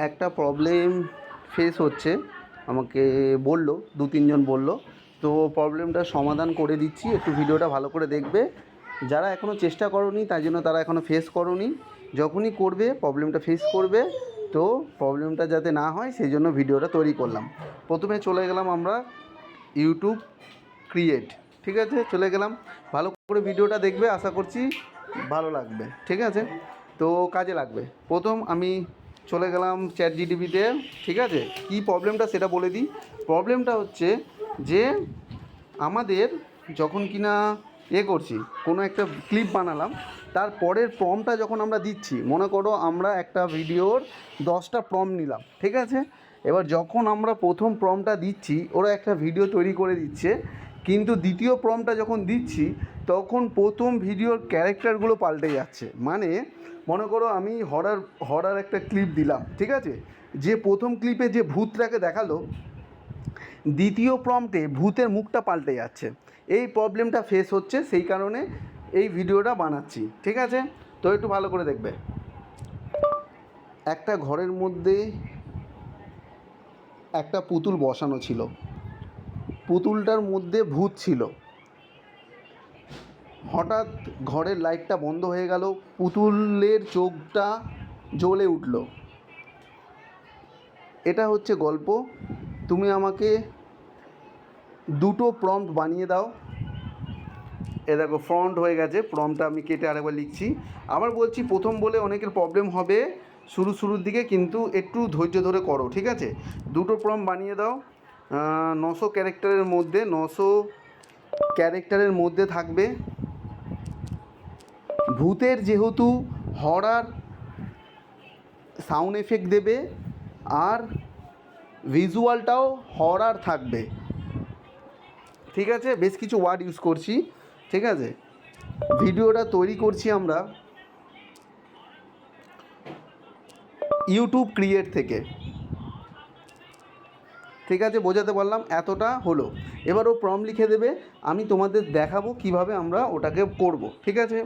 একটা problem face হচ্ছে, আমাকে বললো, 2-3 জন বললো, তো প্রবলেমটা সমাধান করে দিচ্ছি। একটু ভিডিওটা ভালো করে দেখবে। যারা এখনও চেষ্টা করোনি তাই জন্য তারা এখনও ফেস করোনি, যখনই করবে প্রবলেমটা ফেস করবে, তো প্রবলেমটা যাতে না হয় সেই জন্য ভিডিওটা তৈরি করলাম। প্রথমে চলে গেলাম আমরা ইউটিউব ক্রিয়েট, ঠিক আছে, চলে গেলাম। ভালো করে ভিডিওটা দেখবে, আশা করছি ভালো লাগবে, ঠিক আছে, তো কাজে লাগবে। প্রথম আমি চলে গেলাম চ্যাট জিটিপিতে, ঠিক আছে। কী প্রবলেমটা সেটা বলে দিই। প্রবলেমটা হচ্ছে যে আমাদের যখন কিনা করছি, কোনো একটা ক্লিপ বানালাম, তার পরের প্রম্পটটা যখন আমরা দিচ্ছি, মনে করো আমরা একটা ভিডিওর 10টা প্রম্পট নিলাম, ঠিক আছে। এবার যখন আমরা প্রথম প্রম্পটটা দিচ্ছি, ওরা একটা ভিডিও তৈরি করে দিচ্ছে, কিন্তু দ্বিতীয় প্রম্পটটা যখন দিচ্ছি তখন প্রথম ভিডিওর ক্যারেক্টারগুলো পাল্টে যাচ্ছে। মানে মনে করো আমি হরার একটা ক্লিপ দিলাম, ঠিক আছে, যে প্রথম ক্লিপে যে ভূতটাকে দেখালো, দ্বিতীয় প্রম্পটে ভূতের মুখটা পাল্টে যাচ্ছে। এই প্রবলেমটা ফেস হচ্ছে, সেই কারণে এই ভিডিওটা বানাচ্ছি, ঠিক আছে। তো একটু ভালো করে দেখবে। একটা ঘরের মধ্যে একটা পুতুল বসানো ছিল, পুতুলটার মধ্যে ভূত ছিল। হঠাৎ ঘরের লাইটটা বন্ধ হয়ে গেল, পুতুলের চোখটা জ্বলে উঠল। এটা হচ্ছে গল্প। তুমি আমাকে দুটো প্রম্পট বানিয়ে দাও। এ দেখো ফ্রন্ট হয়ে গেছে, প্রম্পটটা আমি কেটে আরেকবার লিখছি। আবার বলছি, প্রথম বলে অনেকের প্রবলেম হবে শুরুর দিকে, কিন্তু একটু ধৈর্য ধরে করো, ঠিক আছে। দুটো প্রম্পট বানিয়ে দাও। 900 ক্যারেক্টারের মধ্যে, 900 ক্যারেক্টারের মধ্যে থাকবে। ভূতের যেহেতু হরার সাউন্ড এফেক্ট দেবে, আর ভিজুয়ালটাও হরার থাকবে, ঠিক আছে। বেশ কিছু ওয়ার্ড ইউজ করছি, ঠিক আছে। ভিডিওটা তৈরি করছি আমরা ইউটিউব ক্রিয়েট থেকে, ঠিক আছে, বোঝাতে পারলাম, এতটা হলো। এবার ও প্রম্পট লিখে দেবে, আমি তোমাদের দেখাবো কিভাবে আমরা ওটাকে করব, ঠিক আছে।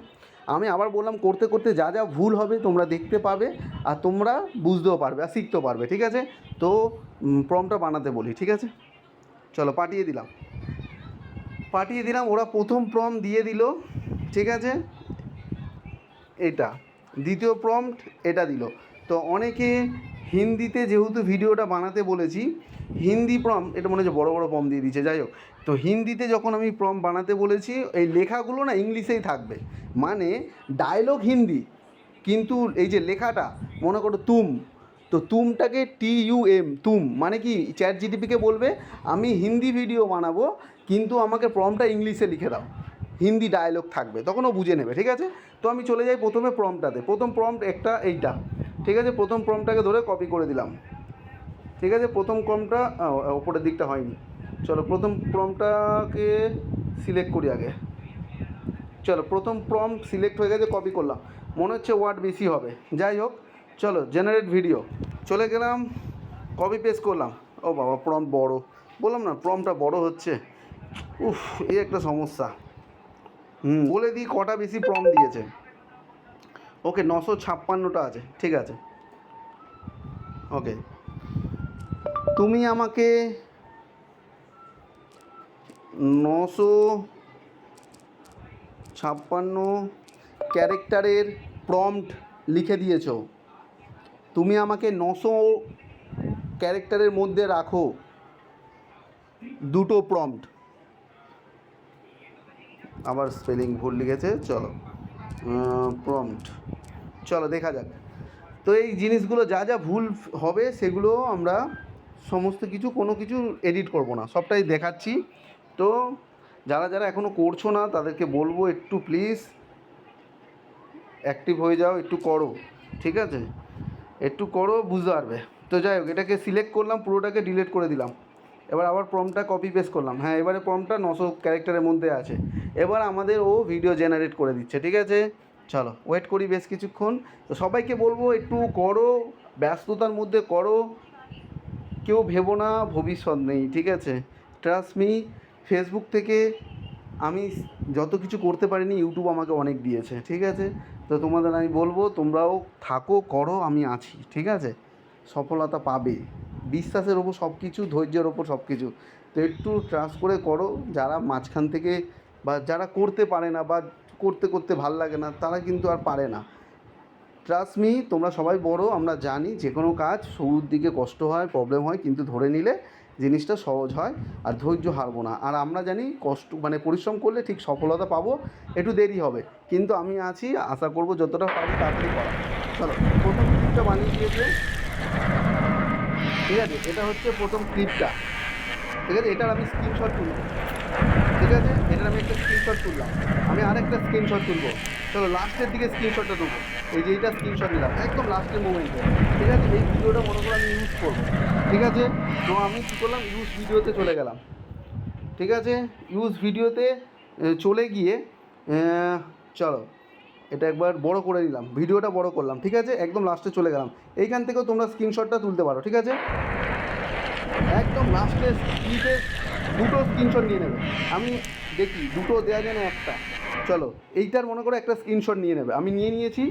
আমি আবার বললাম, করতে করতে যা যা ভুল হবে তোমরা দেখতে পাবে, আর তোমরা বুঝতেও পারবে আর শিখতেও পারবে, ঠিক আছে। তো প্রম্পটটা বানাতে বলি, ঠিক আছে, চলো পাঠিয়ে দিলাম। ওরা প্রথম প্রম্পট দিয়ে দিল, ঠিক আছে, এটা দ্বিতীয় প্রম্পট এটা দিল। তো অনেকে হিন্দিতে যেহেতু ভিডিওটা বানাতে বলেছি, হিন্দি প্রম্পট, এটা মনে হচ্ছে বড় বড় প্রম্পট দিয়ে দিচ্ছে, যাই হোক। তো হিন্দিতে যখন আমি প্রম্পট বানাতে বলেছি, এই লেখাগুলো না ইংলিশেই থাকবে, মানে ডায়লগ হিন্দি, কিন্তু এই যে লেখাটা, মনে করো তুম, তো তুমটাকে TUM, তুম মানে কি, চ্যাট জিটিপিকে বলবে আমি হিন্দি ভিডিও বানাবো, কিন্তু আমাকে প্রম্পটটা ইংলিশে লিখে দাও, হিন্দি ডায়লগ থাকবে, তখন ও বুঝে নেবে, ঠিক আছে। তো আমি চলে যাই প্রথমে প্রম্পটটাতে। প্রথম প্রম্পট একটা এইটা, ঠিক আছে। প্রথম প্রম্পটটাকে ধরে কপি করে দিলাম, ঠিক আছে। প্রথম প্রম্পটটা ওপরের দিকটা হয়নি, চলো প্রথম প্রম্পটটাকে সিলেক্ট করি আগে। চলো প্রথম প্রম্পট সিলেক্ট হয়ে গেছে, কপি করলাম, মনে হচ্ছে ওয়ার্ড বেশি হবে, যাই হোক। চলো জেনারেট ভিডিও চলে গেলাম, কপি পেস্ট করলাম। ও বাবা, প্রম্পট বড়, বললাম না প্রম্পটটা বড় হচ্ছে, উফ, এই একটা সমস্যা। বলে দিই কটা বেশি প্রম্পট দিয়েছে। ওকে, 956টা আছে, ঠিক আছে। ওকে, তুমি আমাকে 956 ক্যারেক্টারের প্রম্পট লিখে দিয়েছো, তুমি আমাকে 900 ক্যারেক্টারের মধ্যে রাখো দুটো প্রম্পট। আবার স্পেলিং ভুল লিখেছে, চলো প্রম্পট, চলো দেখা যাক। তো এই জিনিসগুলো যা যা ভুল হবে সেগুলো আমরা সমস্ত কিছু, কোনো কিছু এডিট করব না, সবটাই দেখাচ্ছি। তো যারা যারা এখনও করছো না তাদেরকে বলবো, একটু প্লিজ অ্যাক্টিভ হয়ে যাও, একটু করো, ঠিক আছে, একটু করো, বুঝতে পারবে। তো যাই হোক, এটাকে সিলেক্ট করলাম, পুরোটাকে ডিলিট করে দিলাম। এবার আবার প্রম্পটটা কপি পেস্ট করলাম, হ্যাঁ এবারে প্রম্পটটা 900 ক্যারেক্টারের মধ্যে আছে। এবার আমাদের ও ভিডিও জেনারেট করে দিচ্ছে, ঠিক আছে। চলো ওয়েট করি বেশ কিছুক্ষণ। তো সবাইকে বলবো একটু করো, ব্যস্ততার মধ্যে করো, কেউ ভেবো না ভবিষ্যৎ নেই, ঠিক আছে। ট্রাস্ট মি, ফেসবুক থেকে আমি যত কিছু করতে পারিনি, ইউটিউব আমাকে অনেক দিয়েছে, ঠিক আছে। তো তোমাদের আমি বলবো তোমরাও থাকো, করো, আমি আছি, ঠিক আছে? সফলতা পাবে। বিশ্বাসের ওপর সব কিছু, ধৈর্যের ওপর সব কিছু। তো একটু ট্রাস্ট করে করো। যারা মাঝখান থেকে বা যারা করতে পারে না বা করতে করতে ভাল লাগে না, তারা কিন্তু আর পারে না। ট্রাস্ট মি, তোমরা সবাই বড়, আমরা জানি যে কোনো কাজ শুরুর দিকে কষ্ট হয়, প্রবলেম হয়, কিন্তু ধরে নিলে জিনিসটা সহজ হয়। আর ধৈর্য হারবো না। আর আমরা জানি কষ্ট মানে পরিশ্রম করলে ঠিক সফলতা পাবো, একটু দেরি হবে, কিন্তু আমি আছি, আশা করবো যতটা পারি তাড়াতাড়ি করা। চলো, প্রথম ক্লিপটা বানিয়ে দিয়েছে, ঠিক আছে? এটা হচ্ছে প্রথম ক্লিপটা, ঠিক আছে? এটার আমি স্ক্রিনশট তুলব, ঠিক আছে? এটার আমি একটা স্ক্রিনশট তুললাম, আমি আরেকটা স্ক্রিনশট তুলবো। চলো লাস্টের দিকে স্ক্রিনশটটা তুলবো। এই যে এইটা স্ক্রিনশট নিলাম একদম লাস্টের মোমেন্টে, ঠিক আছে? এই ভিডিওটা মনে করে আমি ইউজ করবো, ঠিক আছে? তো আমি কী করলাম, ইউজ ভিডিওতে চলে গেলাম, ঠিক আছে? ইউজ ভিডিওতে চলে গিয়ে চলো এটা একবার বড় করে নিলাম, ভিডিওটা বড় করলাম, ঠিক আছে? একদম লাস্টে চলে গেলাম। এইখান থেকেও তোমরা স্ক্রিনশটটা তুলতে পারো, ঠিক আছে? একদম লাস্টে ক্লিপে দুটো স্ক্রিনশট নিয়ে নেবে। আমি দেখি দুটো দেওয়া যায় না একটা। চলো এইটার মনে করো একটা স্ক্রিনশট নিয়ে নেবে, আমি নিয়ে নিয়েছি।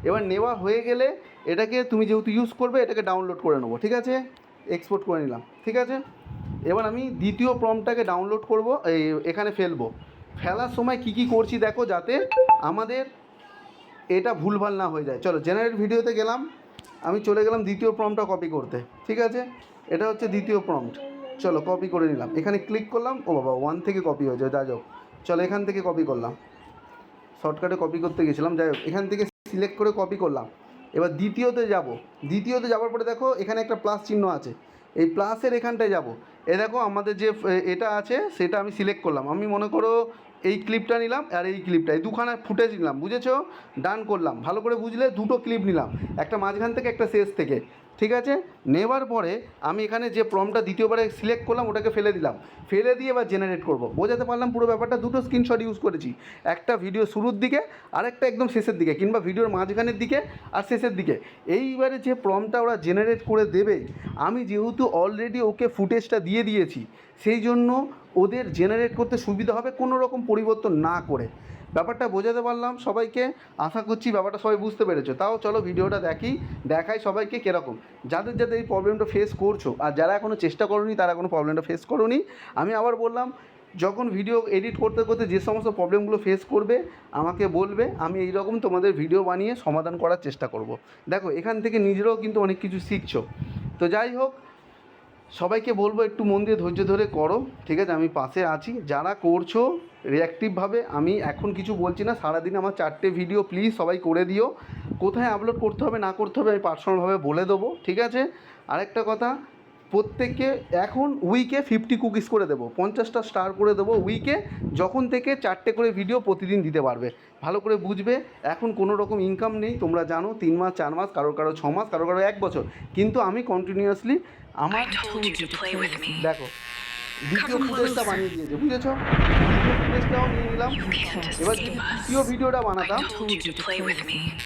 এবার নেওয়া হয়ে গেলে এটাকে তুমি যেহেতু ইউজ করবে, এটাকে ডাউনলোড করে নেবো, ঠিক আছে? এক্সপোর্ট করে নিলাম, ঠিক আছে? এবার আমি দ্বিতীয় প্রম্পটটাকে ডাউনলোড করব, এখানে ফেলবো। ফেলার সময় কি করছি দেখো, যাতে আমাদের এটা ভুলভাল না হয়ে যায়। চলো জেনারেট ভিডিওতে গেলাম, আমি চলে গেলাম দ্বিতীয় প্রম্পটটা কপি করতে, ঠিক আছে? এটা হচ্ছে দ্বিতীয় প্রম্পট। চলো কপি করে নিলাম, এখানে ক্লিক করলাম, ও বাবা 1 থেকে কপি হয়েছে, যা যাক। চলো এখান থেকে কপি করলাম, শর্টকাটে কপি করতে গেছিলাম, যাই হোক এখান থেকে সিলেক্ট করে কপি করলাম। এবার দ্বিতীয়তে যাব, দ্বিতীয়তে যাওয়ার পরে দেখো এখানে একটা প্লাস চিহ্ন আছে, এই প্লাসের এখানটায় যাব। এ দেখো আমাদের যে এটা আছে সেটা আমি সিলেক্ট করলাম। আমি মনে করো এই ক্লিপটা নিলাম আর এই ক্লিপটা, এই দুখানা ফুটেজ নিলাম, বুঝেছো? ডান করলাম, ভালো করে বুঝলে, দুটো ক্লিপ নিলাম, একটা মাঝখান থেকে একটা শেষ থেকে, ঠিক আছে? নেওয়ার পরে আমি এখানে যে প্রম্পটটা দ্বিতীয়বারে সিলেক্ট করলাম ওটাকে ফেলে দিলাম, ফেলে দিয়ে এবার জেনারেট করব। বোঝাতে পারলাম পুরো ব্যাপারটা? দুটো স্ক্রিনশট ইউজ করেছি, একটা ভিডিও শুরুর দিকে আর একটা একদম শেষের দিকে, কিংবা ভিডিওর মাঝখানের দিকে আর শেষের দিকে। এইবারে যে প্রম্পটটা ওরা জেনারেট করে দেবে, আমি যেহেতু অলরেডি ওকে ফুটেজটা দিয়ে দিয়েছি, সেই জন্য ওদের জেনারেট করতে সুবিধা হবে কোনো রকম পরিবর্তন না করে। ব্যাপারটা বোঝাতে পারলাম সবাইকে? আশা করছি ব্যাপারটা সবাই বুঝতে পেরেছো। তাও চলো ভিডিওটা দেখাই সবাইকে কীরকম। যাদের যাদের এই প্রবলেমটা ফেস করছো, আর যারা এখনও চেষ্টা করোনি, তারা কোনো প্রবলেমটা ফেস করোনি, আমি আবার বললাম, যখন ভিডিও এডিট করতে করতে যে সমস্ত প্রবলেমগুলো ফেস করবে আমাকে বলবে, আমি এই রকম তোমাদের ভিডিও বানিয়ে সমাধান করার চেষ্টা করব। দেখো এখান থেকে নিজেরাও কিন্তু অনেক কিছু শিখছো। তো যাই হোক, সবাইকে বলবো একটু মন দিয়ে ধৈর্য ধরে করো, ঠিক আছে? আমি পাশে আছি। যারা করছো রিঅ্যাক্টিভভাবে, আমি এখন কিছু বলছি না, সারাদিন আমার 4টে ভিডিও প্লিজ সবাই করে দিও। কোথায় আপলোড করতে হবে না করতে হবে আমি পার্সোনালভাবে বলে দেবো, ঠিক আছে? আরেকটা কথা, প্রত্যেককে এখন উইকে 50 কুকিজ করে দেবো, 50টা স্টার করে দেবো উইকে, যখন থেকে 4টে করে ভিডিও প্রতিদিন দিতে পারবে। ভালো করে বুঝবে, এখন কোনো রকম ইনকাম নেই, তোমরা জানো। 3 মাস 4 মাস, কারো 6 মাস, কারো 1 বছর, কিন্তু আমি কন্টিনিউয়াসলি আমার দেখো দ্বিতীয় ফুটেজটা বানিয়ে দিয়েছে, বুঝেছো? দ্বিতীয় ফুটেজটাও নিয়ে নিলাম। এবার যদি তৃতীয় ভিডিওটা বানাতাম,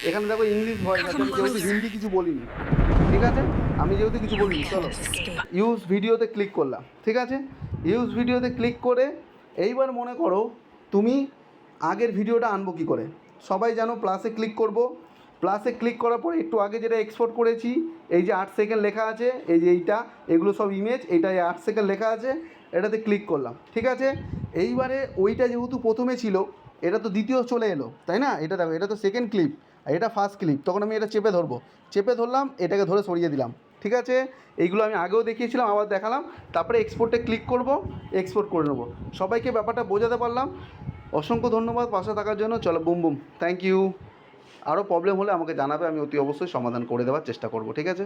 এখানে দেখো ইংলিশ ভয়েস আছে, আমি যেহেতু হিন্দি কিছু বলিনি, ঠিক আছে? আমি যেহেতু কিছু বলিনি, চলো ইউজ ভিডিওতে ক্লিক করলাম, ঠিক আছে? ইউজ ভিডিওতে ক্লিক করে এইবার মনে করো তুমি আগের ভিডিওটা আনবো কী করে। সবাই জানো প্লাসে ক্লিক করব, প্লাসে ক্লিক করার পরে একটু আগে যেটা এক্সপোর্ট করেছি, এই যে 8 সেকেন্ড লেখা আছে, এই যে এইটা, এগুলো সব ইমেজ, এইটা 8 সেকেন্ড লেখা আছে, এটাতে ক্লিক করলাম, ঠিক আছে? এইবারে ওইটা যেহেতু প্রথমে ছিল, এটা তো দ্বিতীয় চলে এলো, তাই না? এটা দেখো, এটা তো সেকেন্ড ক্লিপ আর এটা ফার্স্ট ক্লিপ, তখন আমি এটা চেপে ধরবো, চেপে ধরলাম, এটাকে ধরে সরিয়ে দিলাম, ঠিক আছে? এইগুলো আমি আগেও দেখিয়েছিলাম, আবার দেখালাম। তারপরে এক্সপোর্টে ক্লিক করব, এক্সপোর্ট করে নেবো। সবাইকে ব্যাপারটা বোঝাতে পারলাম। অসংখ্য ধন্যবাদ পাশে থাকার জন্য। চলো বুম বুম, থ্যাংক ইউ। আরও প্রবলেম হলে আমাকে জানাবে, আমি অতি অবশ্যই সমাধান করে দেওয়ার চেষ্টা করব, ঠিক আছে?